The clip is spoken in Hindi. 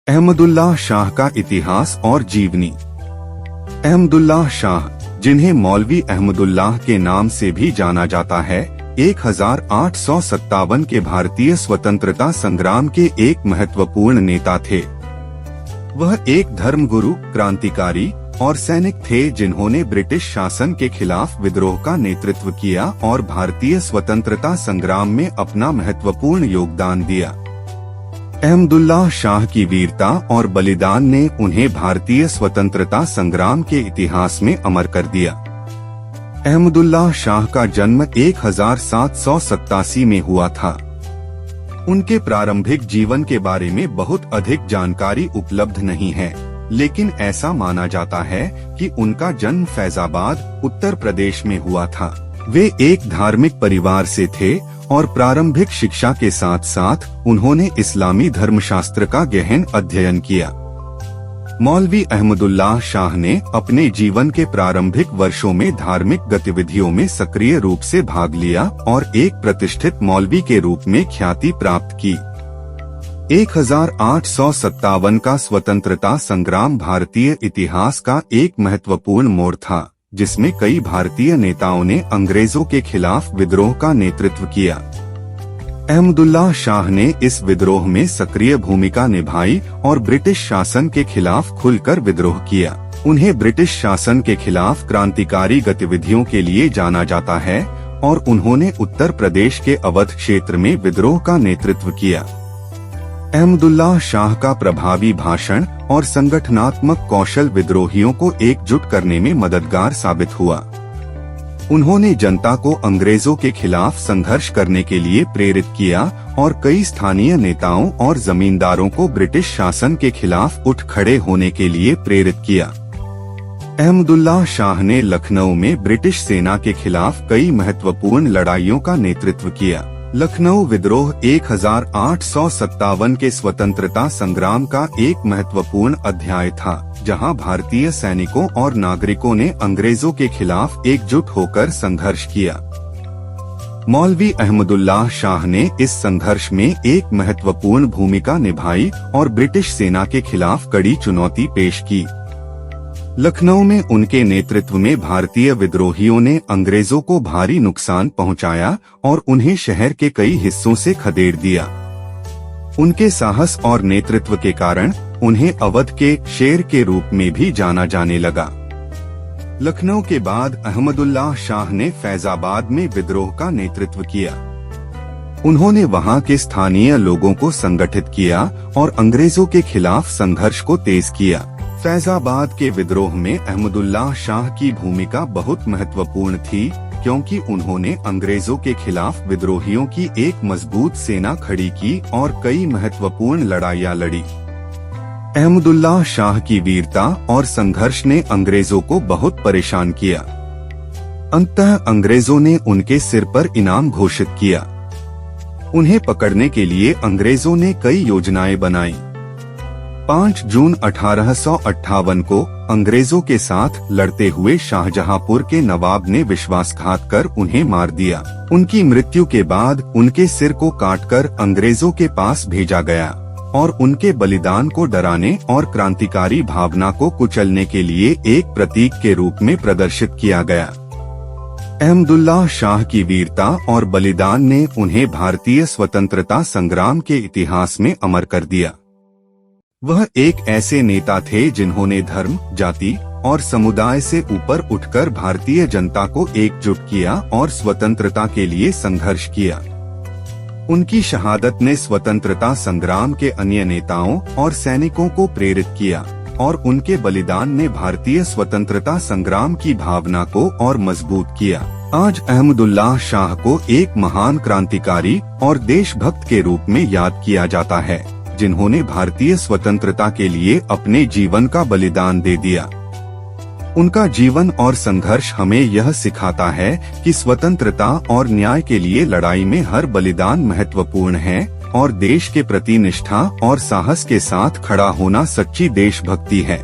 अहमदुल्लाह शाह का इतिहास और जीवनी। अहमदुल्लाह शाह, जिन्हें मौलवी अहमदुल्लाह के नाम से भी जाना जाता है, 1857 के भारतीय स्वतंत्रता संग्राम के एक महत्वपूर्ण नेता थे। वह एक धर्मगुरु, क्रांतिकारी और सैनिक थे जिन्होंने ब्रिटिश शासन के खिलाफ विद्रोह का नेतृत्व किया और भारतीय स्वतंत्रता संग्राम में अपना महत्वपूर्ण योगदान दिया। अहमदुल्लाह शाह की वीरता और बलिदान ने उन्हें भारतीय स्वतंत्रता संग्राम के इतिहास में अमर कर दिया। अहमदुल्लाह शाह का जन्म 1787 में हुआ था। उनके प्रारंभिक जीवन के बारे में बहुत अधिक जानकारी उपलब्ध नहीं है, लेकिन ऐसा माना जाता है कि उनका जन्म फैजाबाद, उत्तर प्रदेश में हुआ था। वे एक धार्मिक परिवार से थे और प्रारंभिक शिक्षा के साथ साथ उन्होंने इस्लामी धर्मशास्त्र का गहन अध्ययन किया। मौलवी अहमदुल्लाह शाह ने अपने जीवन के प्रारंभिक वर्षों में धार्मिक गतिविधियों में सक्रिय रूप से भाग लिया और एक प्रतिष्ठित मौलवी के रूप में ख्याति प्राप्त की। 1857 का स्वतंत्रता संग्राम भारतीय इतिहास का एक महत्वपूर्ण मोड़ था, जिसमें कई भारतीय नेताओं ने अंग्रेजों के खिलाफ विद्रोह का नेतृत्व किया। अहमदुल्लाह शाह ने इस विद्रोह में सक्रिय भूमिका निभाई और ब्रिटिश शासन के खिलाफ खुलकर विद्रोह किया। उन्हें ब्रिटिश शासन के खिलाफ क्रांतिकारी गतिविधियों के लिए जाना जाता है और उन्होंने उत्तर प्रदेश के अवध क्षेत्र में विद्रोह का नेतृत्व किया। अहमदुल्लाह शाह का प्रभावी भाषण और संगठनात्मक कौशल विद्रोहियों को एकजुट करने में मददगार साबित हुआ। उन्होंने जनता को अंग्रेजों के खिलाफ संघर्ष करने के लिए प्रेरित किया और कई स्थानीय नेताओं और जमींदारों को ब्रिटिश शासन के खिलाफ उठ खड़े होने के लिए प्रेरित किया। अहमदुल्लाह शाह ने लखनऊ में ब्रिटिश सेना के खिलाफ कई महत्वपूर्ण लड़ाइयों का नेतृत्व किया। लखनऊ विद्रोह 1857 के स्वतंत्रता संग्राम का एक महत्वपूर्ण अध्याय था, जहां भारतीय सैनिकों और नागरिकों ने अंग्रेजों के खिलाफ एकजुट होकर संघर्ष किया। मौलवी अहमदुल्लाह शाह ने इस संघर्ष में एक महत्वपूर्ण भूमिका निभाई और ब्रिटिश सेना के खिलाफ कड़ी चुनौती पेश की। लखनऊ में उनके नेतृत्व में भारतीय विद्रोहियों ने अंग्रेजों को भारी नुकसान पहुंचाया और उन्हें शहर के कई हिस्सों से खदेड़ दिया। उनके साहस और नेतृत्व के कारण उन्हें अवध के शेर के रूप में भी जाना जाने लगा। लखनऊ के बाद अहमदुल्लाह शाह ने फैजाबाद में विद्रोह का नेतृत्व किया। उन्होंने वहां के स्थानीय लोगों को संगठित किया और अंग्रेजों के खिलाफ संघर्ष को तेज किया। फैजाबाद के विद्रोह में अहमदुल्लाह शाह की भूमिका बहुत महत्वपूर्ण थी, क्योंकि उन्होंने अंग्रेजों के खिलाफ विद्रोहियों की एक मजबूत सेना खड़ी की और कई महत्वपूर्ण लड़ाइयां लड़ी। अहमदुल्लाह शाह की वीरता और संघर्ष ने अंग्रेजों को बहुत परेशान किया। अंततः अंग्रेजों ने उनके सिर पर इनाम घोषित किया। उन्हें पकड़ने के लिए अंग्रेजों ने कई योजनाएं बनाई। 5 जून 1858 को अंग्रेजों के साथ लड़ते हुए शाहजहांपुर के नवाब ने विश्वासघात कर उन्हें मार दिया। उनकी मृत्यु के बाद उनके सिर को काटकर अंग्रेजों के पास भेजा गया और उनके बलिदान को डराने और क्रांतिकारी भावना को कुचलने के लिए एक प्रतीक के रूप में प्रदर्शित किया गया। अहमदुल्लाह शाह की वीरता और बलिदान ने उन्हें भारतीय स्वतंत्रता संग्राम के इतिहास में अमर कर दिया। वह एक ऐसे नेता थे जिन्होंने धर्म, जाति और समुदाय से ऊपर उठकर भारतीय जनता को एकजुट किया और स्वतंत्रता के लिए संघर्ष किया। उनकी शहादत ने स्वतंत्रता संग्राम के अन्य नेताओं और सैनिकों को प्रेरित किया और उनके बलिदान ने भारतीय स्वतंत्रता संग्राम की भावना को और मजबूत किया। आज अहमदुल्लाह शाह को एक महान क्रांतिकारी और देशभक्त के रूप में याद किया जाता है, जिन्होंने भारतीय स्वतंत्रता के लिए अपने जीवन का बलिदान दे दिया। उनका जीवन और संघर्ष हमें यह सिखाता है कि स्वतंत्रता और न्याय के लिए लड़ाई में हर बलिदान महत्वपूर्ण है और देश के प्रति निष्ठा और साहस के साथ खड़ा होना सच्ची देशभक्ति है।